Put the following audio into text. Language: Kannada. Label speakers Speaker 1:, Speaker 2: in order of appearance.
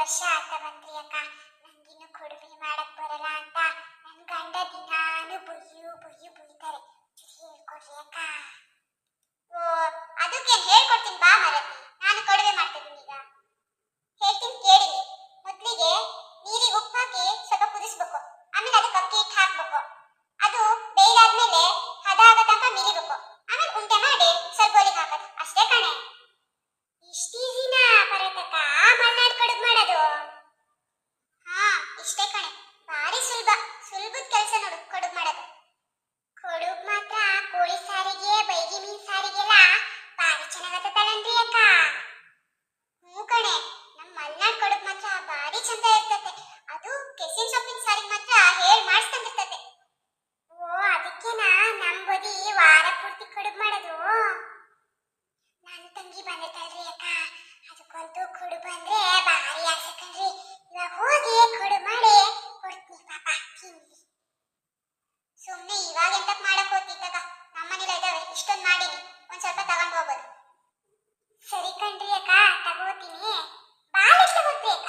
Speaker 1: ವರ್ಷ ಆತ ಬಂತ್ರಿ ಅಕ್ಕ. ನಂಗಿನ್ನು ಕೊಡುವೆ ಮಾಡಕ್ ಬರಲ್ಲ ಅಂತ ನನ್ ಗಂಡ ದಿನಾನು ಬುಯ್ತಾರೆ. ಹೇಳ್ಕೊಡ್ರಿ ಅಕ್ಕ. ಓ, ಅದಕ್ಕೆ ಹೇಳ್ಕೊಡ್ತೀನಿ ಬಾ ಮರತಿ. ನಾನು ಕೊಡುವೆ ಮಾಡ್ತಿದ್ದೀನಿ ಈಗ. ಹೇಳ್ತೀನಿ ಕೇಳಿ. ಮೊದ್ಲಿಗೆ ನೀರಿಗೆ ಉಪ್ಪು ಹಾಕಿ ಸ್ವಲ್ಪ ಕುದಿಸ್ಬೇಕು. ಆಮೇಲೆ ಅದಕ್ಕೆ ಅಕ್ಕಿ ಹಿಟ್ಟು ಹಾಕ್ಬೇಕು. ಅದು ಬೇಯ್ದಾದ್ಮೇಲೆ ಹದ ಆಗ ತನಕ ಮಿರಿಬೇಕು. ಆಮೇಲೆ ಉಂಡೆ ಮಾಡಿ ಸರ್ಗೋಲಿಗೆ ಹಾಕೋದು ಅಷ್ಟೇ ಕಣೆ. ಇಷ್ಟು ಈಸಿನಾ ಪರತಕ್ಕ ಮಲ್ನಾಡ್ ಕಡುಬು ಮಾಡೋದು? ಹಾ, ಇಷ್ಟೇ ಕಣೆ. ಭಾರಿ ಸುಲಭದ ಕೆಲಸ ನೋಡು ಕಡುಬು ಮಾಡೋದು. ಕಡುಬು ಮಾತ್ರ ಕೋಳಿ ಸಾರಿಗೆ, ಬೈಗಿ ಮೀನ್ ಸಾರಿಗೆಲ್ಲ ಭಾರಿ ಚೆನ್ನಾಗತ್ತಲ್ಲನ್ರಿ ಅಕ್ಕ. ಹ್ಞೂ ಕಣೆ, ನಮ್ಮ ಮಲ್ನಾಡ್ ಕಡುಬು ಮಾತ್ರ ಭಾರಿ ಚಂದ ಇರ್ತತೆ. ಅದು ಕೆಸಿನ ಸೊಪ್ಪಿನ ಸಾರಿಗೆ ಮಾತ್ರ ಮಾಡಿಸ್ತಂದಿರ್ತತೆ. ಓ, ಅದಕ್ಕೆನಾ ನಮ್ಮ ಬದಿ ವಾರ ಪೂರ್ತಿ ಕಡುಬು ಮಾಡೋದು? ನನ್ನ ತಂಗಿ ಬಂದಿರ್ತಾಳ್ರಿ ಅಕ್ಕ, ಅದಕ್ಕಂತೂ ಕಡುಬು ಅಂದ್ರೆ ಭಾರಿ ಆಸೆ ಕಣ್ರಿ. ಇವಾಗ ಹೋಗಿ ಕಡುಬು ಮಾಡಿ ಕೊಡ್ತೀನಿ ಪಾಪ ತಿನ್ನಿ. ಸುಮ್ಮನೆ ಇವಾಗ ಎಂತಕ್ ಮಾಡಕ್ ಹೋಗ್ತಿದ್ದಾಗ ನಮ್ಮನೇಲಿ ಇದಾವೆ ಇಷ್ಟೊಂದು ಮಾಡೀನಿ, ಒಂದ್ ಸ್ವಲ್ಪ ತಗೊಂಡು ಹೋಗ್ಬೋದು. ಸರಿ ಕಣ್ರಿ ಅಕ್ಕ, ತಗೋತೀನಿ. ಬಾಳೆಷ್ಟು ತಗೋತಿ ಅಕ್ಕ?